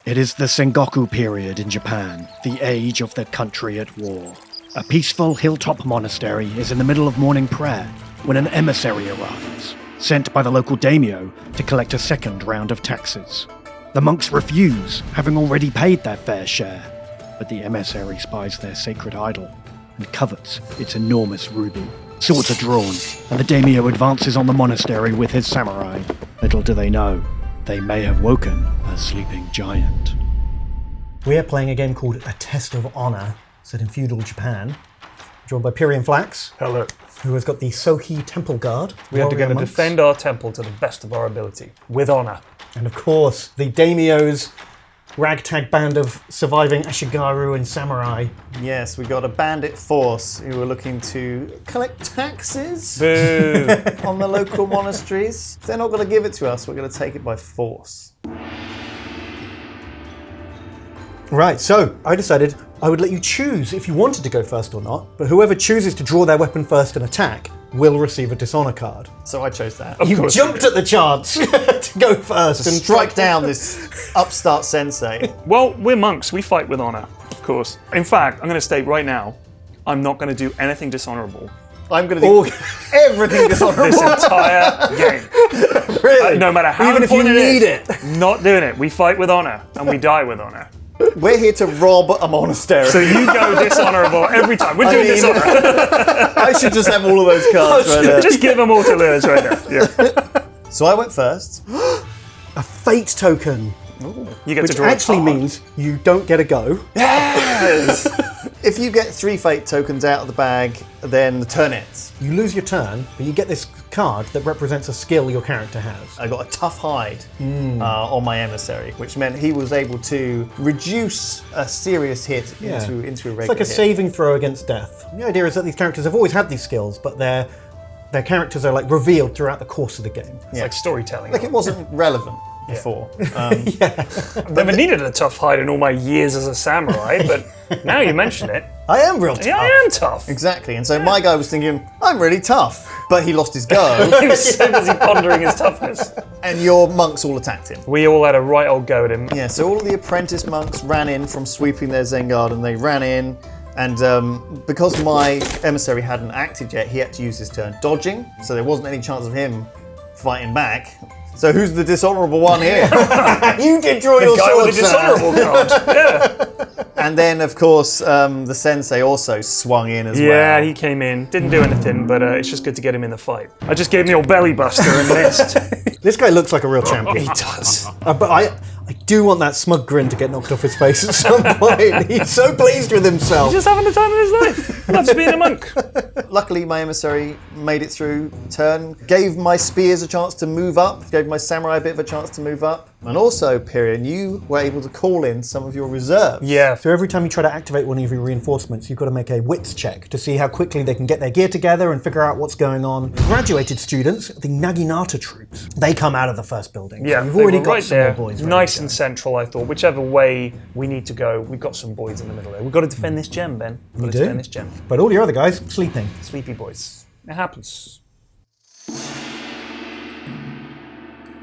It is the Sengoku period in Japan, the age of the country at war. A peaceful hilltop monastery is in the middle of morning prayer when an emissary arrives, sent by the local Daimyo to collect a second round of taxes. The monks refuse, having already paid their fair share, but the emissary spies their sacred idol and covets its enormous ruby. Swords are drawn, and the Daimyo advances on the monastery with his samurai. Little do they know, they may have woken a sleeping giant. We are playing a game called A Test of Honor, set in feudal Japan, drawn by Pyrion Flax. Hello. Who has got the Sohi Temple Guard. We are going to defend our temple to the best of our ability, with honor. And of course, the Daimyo's ragtag band of surviving Ashigaru and samurai. Yes, we got a bandit force who were looking to collect taxes Boo! on the local monasteries. If they're not going to give it to us, we're going to take it by force. Right, so I decided I would let you choose if you wanted to go first or not, but whoever chooses to draw their weapon first and attack will receive a dishonor card. So I chose that. You jumped at the chance to go first and Strike down this upstart sensei. Well, we're monks. We fight with honor, of course. In fact, I'm going to state right now, I'm not going to do anything dishonorable. I'm going to do everything dishonorable. This entire game. Really? No matter how Even if you important need it is, not doing it. We fight with honor, and we die with honor. We're here to rob a monastery. So you go dishonorable every time. We're doing dishonor. I should just have all of those cards right there. Just give them all to Lewis right now. Yeah. So I went first. a fate token, You get which to draw actually a card. means you don't get a go. Yes! If you get 3 fate tokens out of the bag, then the turn ends. You lose your turn, but you get this card that represents a skill your character has. I got a tough hide on my emissary, which meant he was able to reduce a serious hit into a regular It's like a hit. saving throw against death. The idea is that these characters have always had these skills, but their characters are like revealed throughout the course of the game. It's like storytelling. Like it wasn't relevant before. I've never needed a tough hide in all my years as a samurai, but now you mention it, I am real tough. yeah, I am tough. Exactly, and so my guy was thinking, I'm really tough, but he lost his go, He was so busy pondering his toughness. and your monks all attacked him. We all had a right old go at him. Yeah, so all of the apprentice monks ran in from sweeping their Zen Garden. They ran in, and because my emissary hadn't acted yet, he had to use his turn dodging, so there wasn't any chance of him fighting back. So who's the dishonourable one here? You did draw your Guy sword, with the sir. dishonourable card. Yeah. And then, of course, the sensei also swung in as well. Yeah, he came in, didn't do anything, but it's just good to get him in the fight. I just gave him the old belly buster and missed. This guy looks like a real champion. He does. But I do want that smug grin to get knocked off his face at some point. He's so pleased with himself. Just having the time of his life. Loves being a monk. Luckily, my emissary made it through turn, gave my spears a chance to move up, gave my samurai a bit of a chance to move up. And also, Pyrion, you were able to call in some of your reserves. Yeah. So every time you try to activate one of your reinforcements, you've got to make a wits check to see how quickly they can get their gear together and figure out what's going on. Graduated students, the Naginata troops, they come out of the first building. Yeah, so you've they already were got right some there, more boys. ready nice to and go. central. I thought whichever way we need to go, we've got some boys in the middle there. We've got to defend this gem, Ben. We've got to do. defend this gem. But all your other guys sleeping. Sleepy boys. It happens.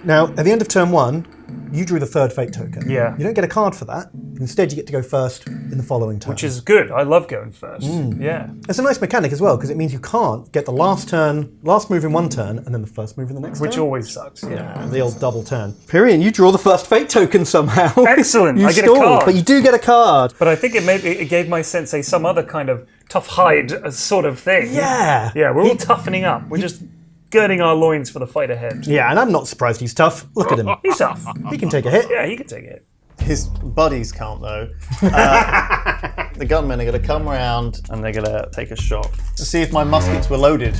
Now, at the end of turn 1, you drew the third fate token. Yeah. You don't get a card for that. Instead, you get to go first in the following turn. Which is good. I love going first. Yeah. It's a nice mechanic as well, because it means you can't get the last move in one turn, and then the first move in the next Which turn. always sucks. Yeah. The old double turn. Pyrion, you draw the first fate token somehow. Excellent. You I get a stalled, card. but you do get a card. But I think it gave my sensei some other kind of tough hide sort of thing. Yeah. Yeah, we're all toughening up. We're just girding our loins for the fight ahead. Yeah, and I'm not surprised he's tough. Look at him. He's tough. He can take a hit. Yeah, he can take it. His buddies can't, though. The gunmen are going to come around and they're going to take a shot to see if my muskets were loaded.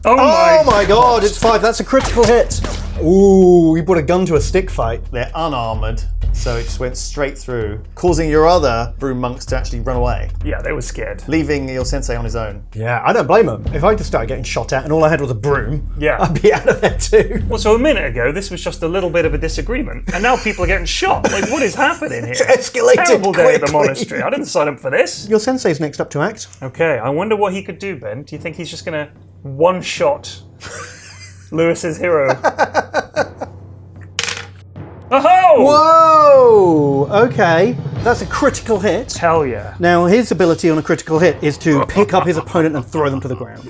Oh my god, it's 5. That's a critical hit. Ooh, you put a gun to a stick fight. They're unarmoured, so it just went straight through, causing your other broom monks to actually run away, Yeah, they were scared. leaving your sensei on his own. Yeah, I don't blame him. If I just started getting shot at and all I had was a broom, Yeah. I'd be out of there too. Well, so a minute ago, this was just a little bit of a disagreement, and now people are getting shot. Like, what is happening here? It's escalated Terrible day at the quickly. monastery. I didn't sign up for this. Your sensei's next up to act. Okay, I wonder what he could do, Ben. Do you think he's just going to one-shot Lewis's hero? Oh! Okay, that's a critical hit. Hell yeah. Now, his ability on a critical hit is to pick up his opponent and throw them to the ground.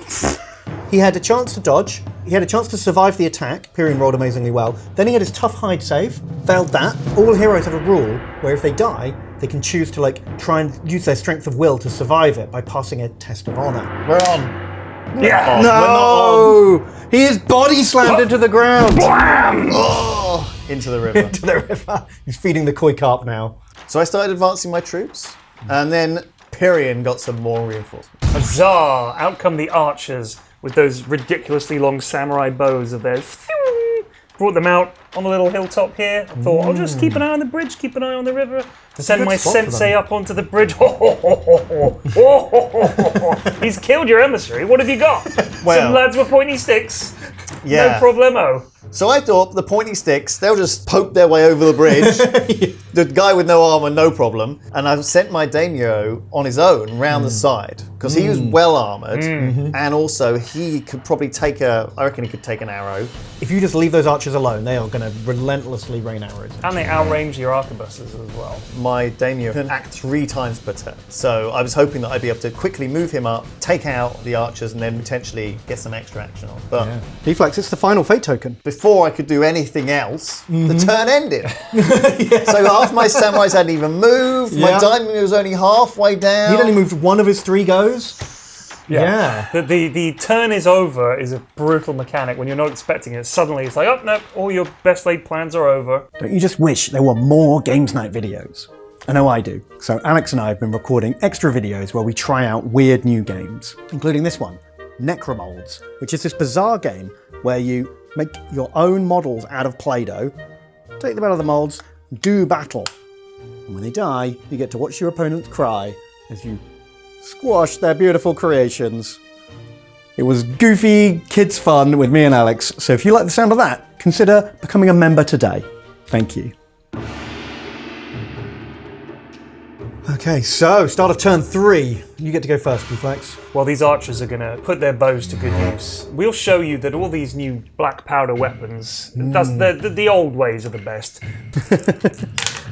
He had a chance to dodge. He had a chance to survive the attack. Pyrion rolled amazingly well. Then he had his tough hide save. Failed that. All heroes have a rule where if they die, they can choose to try and use their strength of will to survive it by passing a test of honor. We're on. Yeah. No! He is body slammed into the ground. Blam! Oh, into the river. Into the river. He's feeding the koi carp now. So I started advancing my troops, and then Pyrion got some more reinforcements. Huzzah! Out come the archers with those ridiculously long samurai bows of theirs. Brought them out on the little hilltop here. I thought, I'll just keep an eye on the bridge, keep an eye on the river. Send my sensei up onto the bridge. He's killed your emissary. What have you got? Well, some lads with pointy sticks. Yeah. No problemo. So I thought the pointy sticks, they'll just poke their way over the bridge. The guy with no armor, no problem. And I sent my Daimyo on his own round the side because he was well armored, and also he could probably I reckon he could take an arrow. If you just leave those archers alone, they are going to relentlessly rain arrows. And they outrange your arquebuses as well. My Daimyo can act 3 times per turn. So I was hoping that I'd be able to quickly move him up, take out the archers, and then potentially get some extra action on. But Deflex, it's the final fate token. before I could do anything else, the turn ended. So half my samurais hadn't even moved. My Daimyo was only halfway down. He'd only moved one of his 3 goes. The turn is over is a brutal mechanic when you're not expecting it. Suddenly it's like, oh no, all your best laid plans are over. Don't you just wish there were more Games Night videos? I know I do. So Alex and I have been recording extra videos where we try out weird new games, including this one, Necromolds, which is this bizarre game where you make your own models out of Play-Doh, take them out of the molds, do battle. And when they die, you get to watch your opponents cry as you squash their beautiful creations. It was goofy, kids fun with me and Alex, so if you like the sound of that, consider becoming a member today. Thank you. Okay, so start of turn 3. You get to go first, Flax. Well, these archers are going to put their bows to good use. We'll show you that all these new black powder weapons, that's the old ways are the best.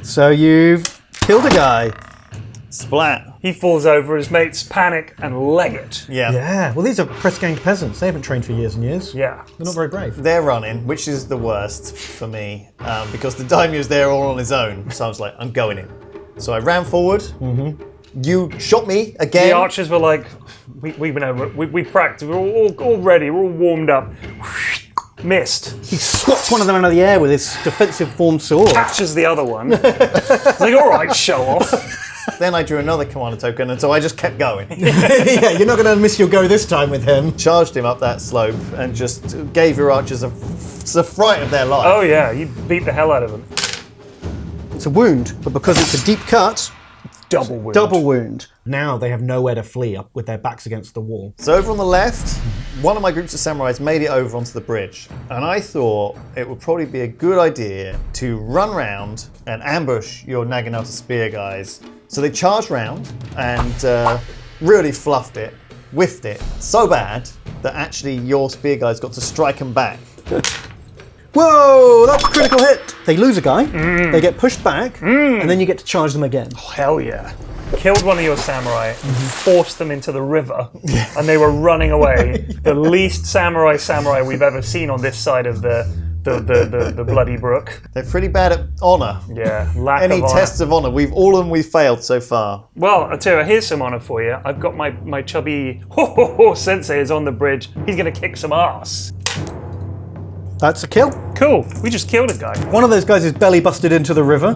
So you've killed a guy. Splat. He falls over, his mates panic and leg it. Yeah, well these are press-ganged peasants. They haven't trained for years and years. Yeah. They're not very brave. They're running, which is the worst for me, because the Daimyo's there all on his own. So I was like, I'm going in. So I ran forward. You shot me again. The archers were like, we practiced, we're all ready, we're all warmed up. Missed. He swats one of them out of the air with his defensive form sword. Catches the other one. It's like, all right, show off. Then I drew another commander token, and so I just kept going. Yeah, you're not going to miss your go this time with him. Charged him up that slope and just gave your archers a fright of their life. Oh yeah, you beat the hell out of them. It's a wound, but because it's a deep cut, Double wound. double wound. Now they have nowhere to flee up with their backs against the wall. So over on the left, one of my groups of samurais made it over onto the bridge, and I thought it would probably be a good idea to run round and ambush your Naginata spear guys. So they charged round and really fluffed it, whiffed it so bad that actually your spear guys got to strike them back. Whoa, that's a critical hit. They lose a guy, they get pushed back, and then you get to charge them again. Hell yeah. Killed one of your samurai, forced them into the river, and they were running away. The least samurai we've ever seen on this side of the bloody brook. They're pretty bad at honor. Yeah, lack Any of honor. tests of honor, all of them we've failed so far. Well, I'll tell you, here's some honor for you. I've got my chubby sensei is on the bridge. He's gonna kick some ass. That's a kill. Cool, we just killed a guy. One of those guys is belly busted into the river.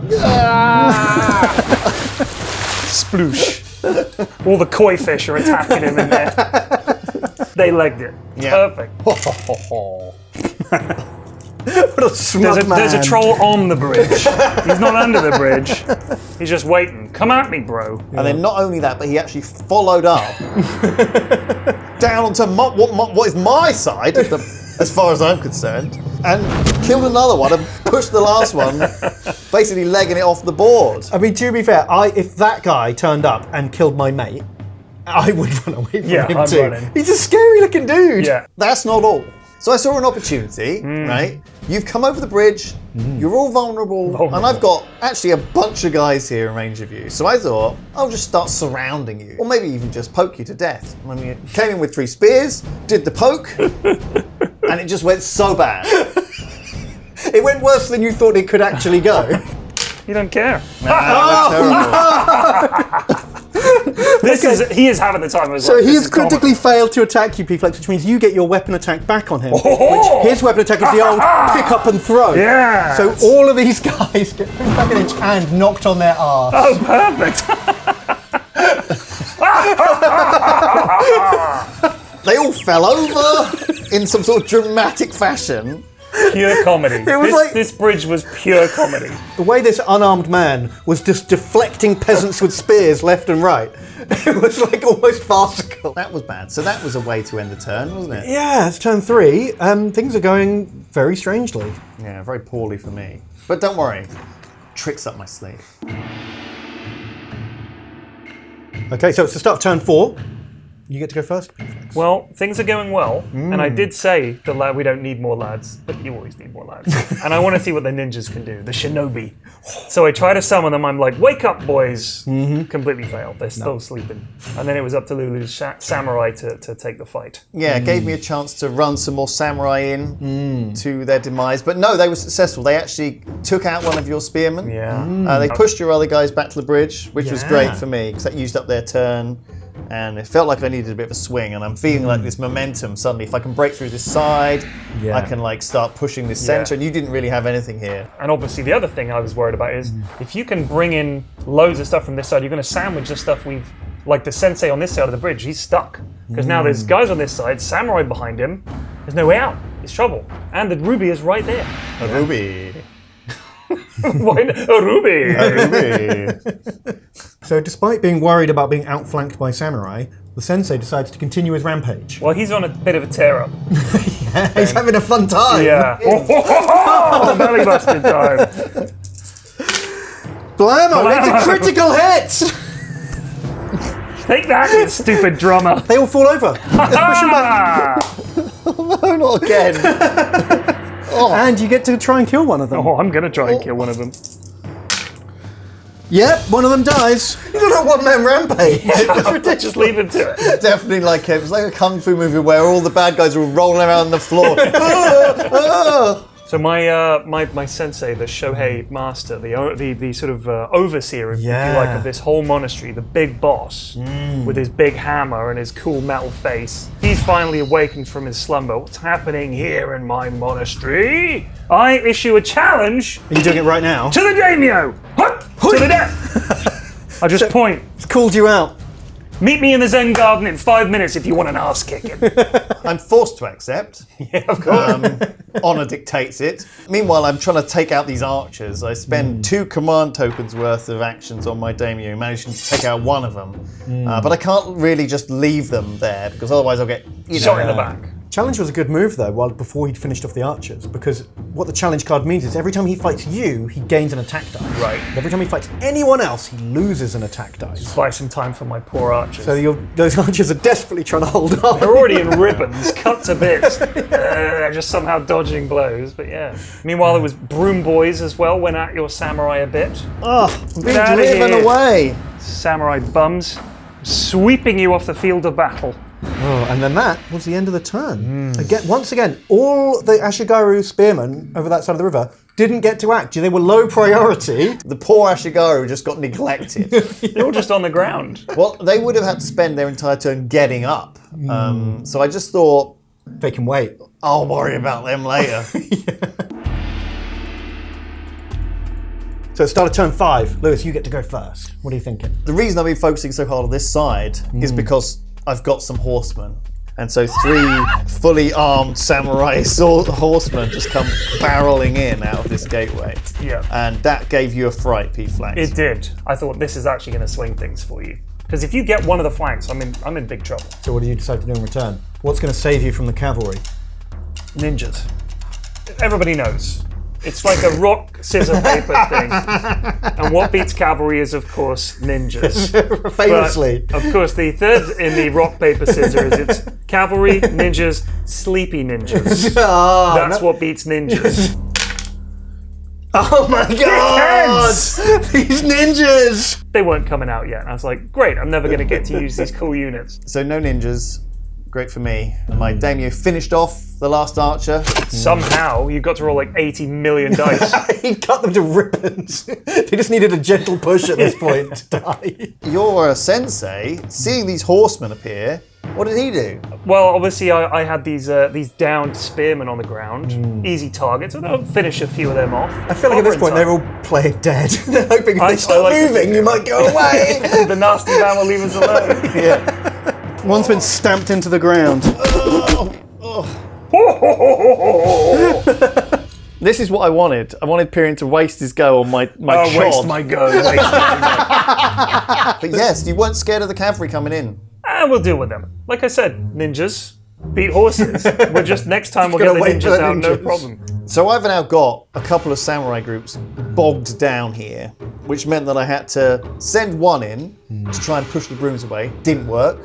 Sploosh. All the koi fish are attacking him in there. They legged it. Yeah. Perfect. What a smug man. There's a troll on the bridge. He's not under the bridge. He's just waiting. Come at me, bro. And then not only that, but he actually followed up down onto what is my side, as far as I'm concerned, and killed another one and pushed the last one, basically legging it off the board. I mean, to be fair, if that guy turned up and killed my mate, I would run away from him I'm too. running. He's a scary looking dude. Yeah. That's not all. So I saw an opportunity, right? You've come over the bridge, you're all vulnerable, and I've got actually a bunch of guys here in range of you. So I thought, I'll just start surrounding you, or maybe even just poke you to death. I mean, came in with 3 spears, did the poke, and it just went so bad. It went worse than you thought it could actually go. You don't care. He is having the time of his life. So he has critically failed to attack you, P-Flex, which means you get your weapon attack back on him. Which his weapon attack is the old pick up and throw. Yeah. So all of these guys get pushed back an inch and knocked on their arse. Oh, perfect. They all fell over in some sort of dramatic fashion. Pure comedy. This bridge was pure comedy. The way this unarmed man was just deflecting peasants with spears left and right, it was like almost farcical. That was bad. So that was a way to end the turn, wasn't it? Yeah, it's turn 3. Things are going very strangely. Yeah, very poorly for me. But don't worry, tricks up my sleeve. Okay, so it's the start of turn 4. You get to go first. Well, things are going well, and I did say that we don't need more lads, but you always need more lads. And I want to see what the ninjas can do, the shinobi. So I try to summon them. I'm like, wake up, boys! Completely failed. They're still sleeping. And then it was up to Lulu's samurai to take the fight. Yeah, it gave me a chance to run some more samurai in to their demise. But no, they were successful. They actually took out one of your spearmen. Yeah. They pushed your other guys back to the bridge, which was great for me because that used up their turn. And it felt like I needed a bit of a swing, and I'm feeling like this momentum suddenly. If I can break through this side, I can like start pushing this center, and you didn't really have anything here. And obviously the other thing I was worried about is if you can bring in loads of stuff from this side, you're going to sandwich the stuff like the sensei on this side of the bridge, he's stuck. Because now there's guys on this side, samurai behind him, there's no way out, it's trouble. And the ruby is right there. A ruby. Why not? A ruby! A ruby. So despite being worried about being outflanked by samurai, the sensei decides to continue his rampage. Well, he's on a bit of a tear-up. He's having a fun time. Yeah. Belly busted time. Blammo, it's a critical hit! Take that, you stupid drummer. They all fall over. Push them back. No, not again. And you get to try and kill one of them. Oh, I'm going to try and kill one of them. Yep, one of them dies. You're on a one-man rampage. It's ridiculous. Just leave him to it. Definitely like it was like a kung fu movie where all the bad guys were rolling around on the floor. So my sensei, the Shohei master, the sort of overseer, if you like, of this whole monastery, the big boss with his big hammer and his cool metal face, he's finally awakened from his slumber. What's happening here in my monastery? I issue a challenge. Are you doing it right now? To the Daimyo! To the death! I just point. It's called you out. Meet me in the Zen garden in 5 minutes if you want an ass kicking. I'm forced to accept. Yeah, of course. Honor dictates it. Meanwhile, I'm trying to take out these archers. I spend 2 command tokens worth of actions on my Daimyo, managing to take out one of them. But I can't really just leave them there because otherwise I'll get Shot in the back. Challenge was a good move though, before he'd finished off the archers, because what the challenge card means is every time he fights you, he gains an attack die. Right. And every time he fights anyone else, he loses an attack dice. Buy some time for my poor archers. So those archers are desperately trying to hold on. They're already in ribbons, cut to bits. Just somehow dodging blows, but yeah. Meanwhile, there was broom boys as well, went at your samurai a bit. Oh, I'm being Get outta driven here. away. Samurai bums, sweeping you off the field of battle. Oh, and then that was the end of the turn. Once again, all the Ashigaru spearmen over that side of the river didn't get to act. They were low priority. The poor Ashigaru just got neglected. You're just on the ground. Well, they would have had to spend their entire turn getting up. So I just thought, They can wait. I'll worry about them later. So it started turn 5. Lewis, you get to go first. What are you thinking? The reason I've been focusing so hard on this side is because I've got some horsemen. And so 3 fully armed samurai horsemen just come barreling in out of this gateway. Yeah. And that gave you a fright, P-Flax. It did. I thought this is actually going to swing things for you. Because if you get one of the flanks, I'm in big trouble. So what did you decide to do in return? What's going to save you from the cavalry? Ninjas. Everybody knows. It's like a rock, scissor, paper thing. And what beats cavalry is, of course, ninjas. Famously. But, of course, the third in the rock, paper, scissors, it's cavalry, ninjas, sleepy ninjas. That's what beats ninjas. Oh my god! These ninjas! They weren't coming out yet. I was like, great, I'm never going to get to use these cool units. So no ninjas. Great for me. And my Daimyo finished off the last archer. Somehow, you got to roll like 80 million dice. He cut them to ribbons. They just needed a gentle push at this point to die. Your sensei, seeing these horsemen appear, what did he do? Well, obviously, I had these downed spearmen on the ground. Easy targets, and I'll finish a few of them off. I feel like at this point they're all playing dead. They're hoping if they start moving, you might go away. The nasty man will leave us alone. Yeah. One's been stamped into the ground. This is what I wanted. I wanted Pyrion to waste his go on my chod. Waste my go. But yes, you weren't scared of the cavalry coming in. And we'll deal with them. Like I said, ninjas beat horses. We're just next time we'll get the wait for ninjas the out, no ninjas. problem. So I've now got a couple of samurai groups bogged down here, which meant that I had to send one in to try and push the brooms away. Didn't work.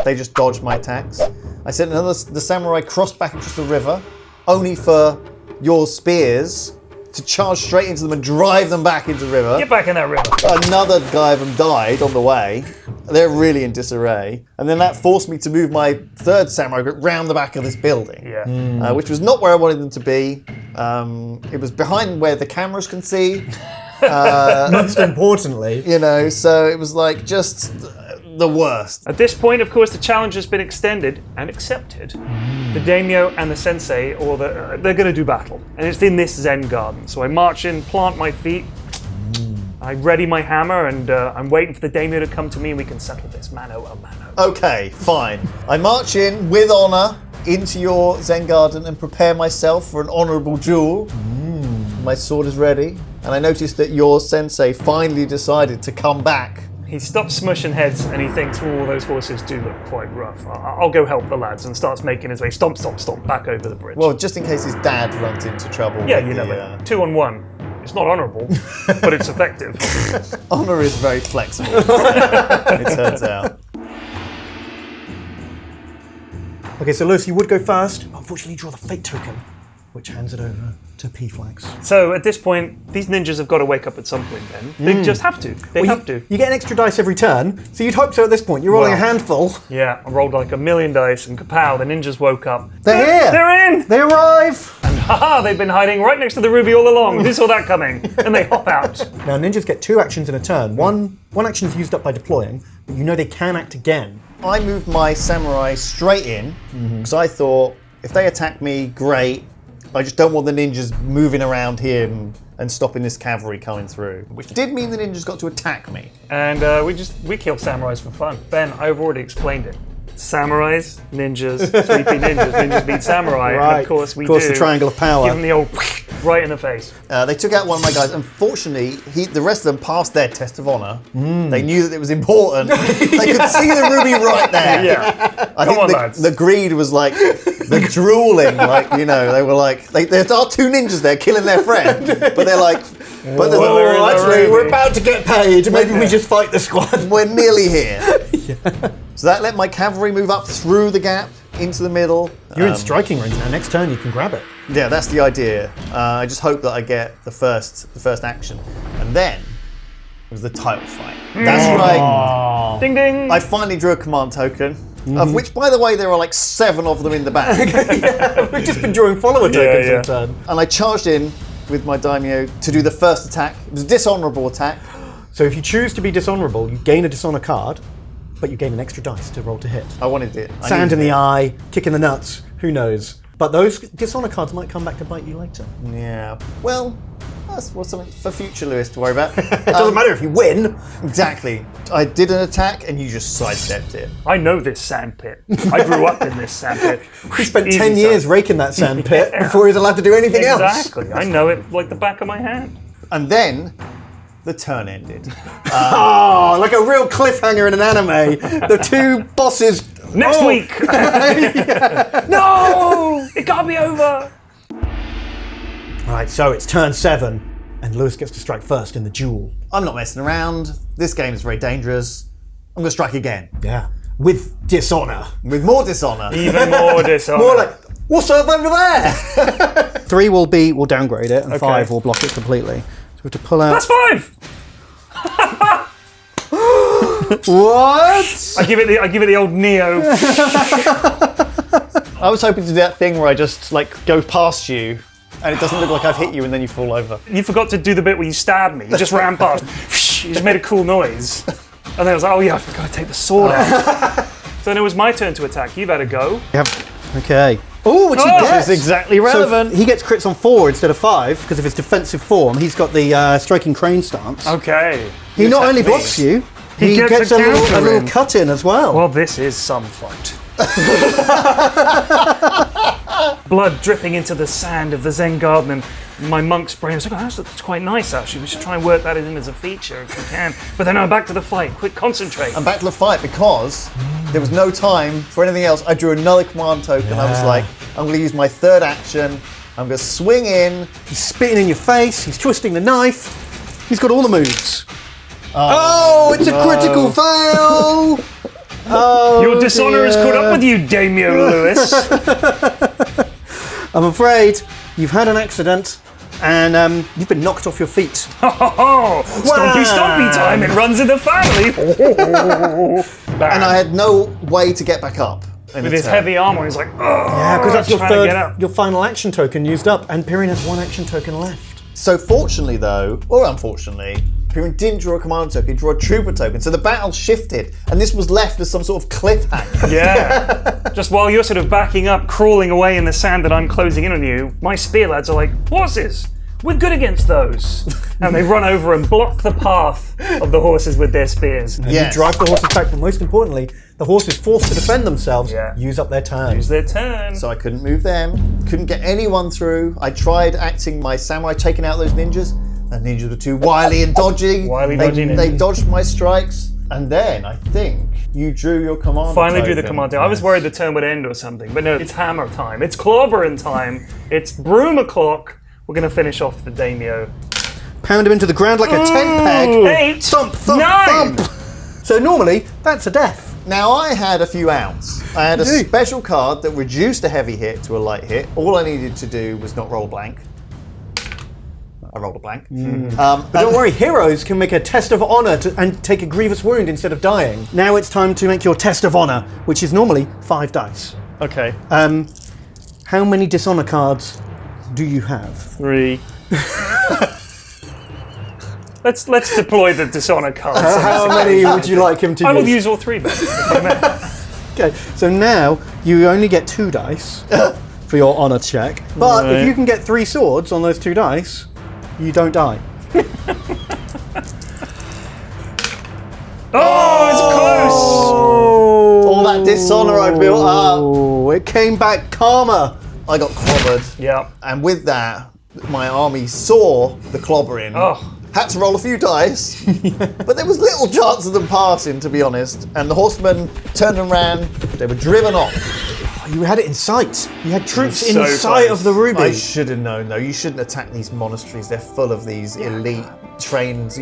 They just dodged my attacks. I sent the samurai crossed back across the river, only for your spears to charge straight into them and drive them back into the river. Get back in that river. Another guy of them died on the way. They're really in disarray. And then that forced me to move my third samurai group round the back of this building. Yeah. Which was not where I wanted them to be. It was behind where the cameras can see. Most importantly. You know, so it was like just the worst. At this point, of course, the challenge has been extended and accepted. The Daimyo and the Sensei, they're going to do battle. And it's in this Zen garden. So I march in, plant my feet, I ready my hammer, and I'm waiting for the Daimyo to come to me and we can settle this mano a mano. Okay, fine. I march in with honor into your Zen garden and prepare myself for an honorable duel. My sword is ready. And I noticed that your sensei finally decided to come back. He stops smushing heads and he thinks, oh, those horses do look quite rough. I'll go help the lads, and starts making his way stomp, stomp, stomp back over the bridge. Well, just in case his dad runs into trouble. Yeah, with you the, never know. 2 on 1. It's not honourable, but it's effective. Honor is very flexible, it turns out. Okay, so Lewis, you would go first. Unfortunately, you draw the fate token, which hands it over to Flax. So at this point, these ninjas have got to wake up at some point then. They just have to. They have to. You get an extra dice every turn, so you'd hope so at this point. You're rolling a handful. Yeah, I rolled like 1,000,000 dice and kapow, the ninjas woke up. They're here! They're in! They arrive! And haha, they've been hiding right next to the ruby all along. Who saw that coming? And they hop out. Now, ninjas get 2 actions in a turn. One action is used up by deploying, but you know they can act again. I moved my samurai straight in, because I thought, if they attack me, great. I just don't want the ninjas moving around here and stopping this cavalry coming through. Which did mean the ninjas got to attack me. And we kill samurais for fun. Ben, I've already explained it. Samurais, ninjas, sleepy ninjas. Ninjas beat samurai, and of course we do. the triangle of power. Give them the old right in the face. They took out one of my guys. Unfortunately, the rest of them passed their test of honor. They knew that it was important. They could see the ruby right there. Yeah. I think the greed was like the drooling. Like, you know, they were like, there are 2 ninjas there killing their friend, but they're like, but actually, we're about to get paid. Maybe we just fight the squad. We're nearly here. So that let my cavalry move up through the gap into the middle. You're in striking range now. Next turn, you can grab it. Yeah, that's the idea. I just hope that I get the first action, and then it was the title fight. That's right. Ding ding. I finally drew a command token, of which, by the way, there are like 7 of them in the back. We've just been drawing follower tokens in turn. And I charged in with my Daimyo to do the first attack. It was a dishonourable attack. So if you choose to be dishonourable, you gain a dishonor card, but you gain an extra dice to roll to hit. I wanted it. Sand in the eye, kick in the nuts, who knows? But those dishonor cards might come back to bite you later. Yeah. Well, that's something for future Lewis to worry about. It doesn't matter if you win. Exactly. I did an attack and you just sidestepped it. I know this sandpit. I grew up in this sandpit. He spent 10 years raking that sand pit before he was allowed to do anything else. Exactly. I know it like the back of my hand. And then the turn ended. Oh, like a real cliffhanger in an anime. The 2 bosses. Next week. No! It can't be over. All right, so it's turn 7, and Lewis gets to strike first in the duel. I'm not messing around. This game is very dangerous. I'm going to strike again. Yeah, with dishonor. With more dishonor. Even more dishonor. More like, what's up over there? 3 will downgrade it, and 5 will block it completely. So we have to pull out. That's 5. What? I give it the old Neo. I was hoping to do that thing where I just like go past you and it doesn't look like I've hit you and then you fall over. You forgot to do the bit where you stabbed me. You just ran past. You just made a cool noise. And then I was like, oh yeah, I forgot to take the sword out. So then it was my turn to attack. You've had a go. Okay. Oh, which he Oh, gets. It's exactly relevant. So he gets crits on 4 instead of 5 because of his defensive form. He's got the striking crane stance. Okay. He not attack only me. blocks you, He he gets gets a a little counter in. cut in as well. Well, this is some fight. Blood dripping into the sand of the Zen garden, and my monk's brain was like, oh, that's quite nice actually. We should try and work that in as a feature if we can. But then I'm back to the fight. Quick, concentrate. I'm back to the fight because there was no time for anything else. I drew another command token. I was like, I'm going to use my 3rd action. I'm going to swing in. He's spitting in your face. He's twisting the knife. He's got all the moves. Oh, it's a critical fail. Oh, Your dishonor has caught up with you, Daimyo Lewis. I'm afraid you've had an accident and you've been knocked off your feet. Oh, stompy, stompy time. It runs in the family. And I had no way to get back up. With his heavy armor, he's like, oh, Yeah, because that's your trying to get up. your final action token used up, and Pyrion has 1 action token left. So fortunately though, or unfortunately, Pyrion didn't draw a command token, he drew a trooper token. So the battle shifted and this was left as some sort of cliffhanger. Yeah. Just while you're sort of backing up, crawling away in the sand that I'm closing in on you, my spear lads are like, horses! We're good against those. And they run over and block the path of the horses with their spears. You drive the horses back, but most importantly, the horses forced to defend themselves, Yeah. use up their turn. Use their turn. So I couldn't move them, couldn't get anyone through. I tried acting my samurai, taking out those ninjas. The ninjas were too wily and dodgy. Dodgy They ninjas. dodged my strikes. And then I think you drew your command Finally drew the token. command. I was worried the turn would end or something, but no, it's hammer time. It's clobbering time. It's broom o'clock. We're going to finish off the Daimyo. Pound him into the ground like a tent peg. 8, Thump, thump, 9. thump. So normally, that's a death. Now I had a few outs. I had a You do? special card that reduced a heavy hit to a light hit. All I needed to do was not roll blank. I rolled a blank. But don't worry, heroes can make a test of honor and take a grievous wound instead of dying. Now it's time to make your test of honor, which is normally 5 dice. Okay. How many dishonor cards do you have? 3. Let's deploy the dishonor cards. How many would you like him to I will use? use all 3 then. if I may. Okay, so now you only get 2 dice for your honor check. But if you can get 3 swords on those 2 dice, you don't die. Oh, it's close. All that dishonor I built up. Oh, it came back karma. I got clobbered. Yeah. And with that, my army saw the clobbering. Oh. Had to roll a few dice, but there was little chance of them passing, to be honest. And the horsemen turned and ran. They were driven off. You had it in sight. You had troops in so sight close. of the ruby. I should have known, though. You shouldn't attack these monasteries. They're full of these elite, trained,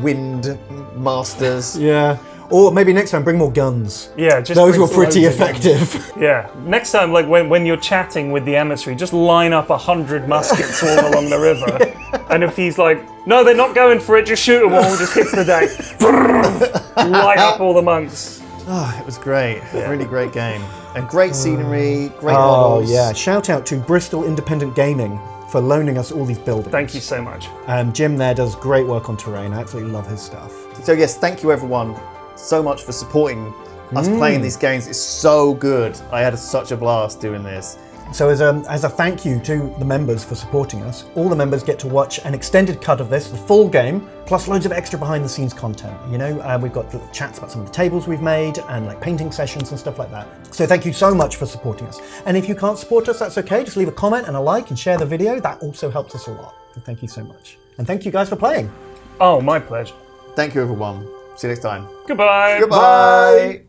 wind masters. Yeah. Or maybe next time bring more guns. Yeah, just Those bring were pretty loads of them. effective. Yeah. Next time, like when you're chatting with the emissary, just line up 100 muskets all along the river. And if he's like, no, they're not going for it, just shoot them all, just hits the deck. Light up all the monks. Oh, it was great. Really great game. And great scenery, great Oh models. yeah. Shout out to Bristol Independent Gaming for loaning us all these buildings. Thank you so much. Jim there does great work on terrain. I absolutely love his stuff. So yes, thank you everyone so much for supporting us playing these games. It's so good. I had such a blast doing this. So as a thank you to the members for supporting us, all the members get to watch an extended cut of this, the full game, plus loads of extra behind the scenes content. We've got little chats about some of the tables we've made and like painting sessions and stuff like that. So thank you so much for supporting us. And if you can't support us, that's okay. Just leave a comment and a like and share the video. That also helps us a lot. So thank you so much. And thank you guys for playing. Oh, my pleasure. Thank you everyone. See you next time. Goodbye. Goodbye.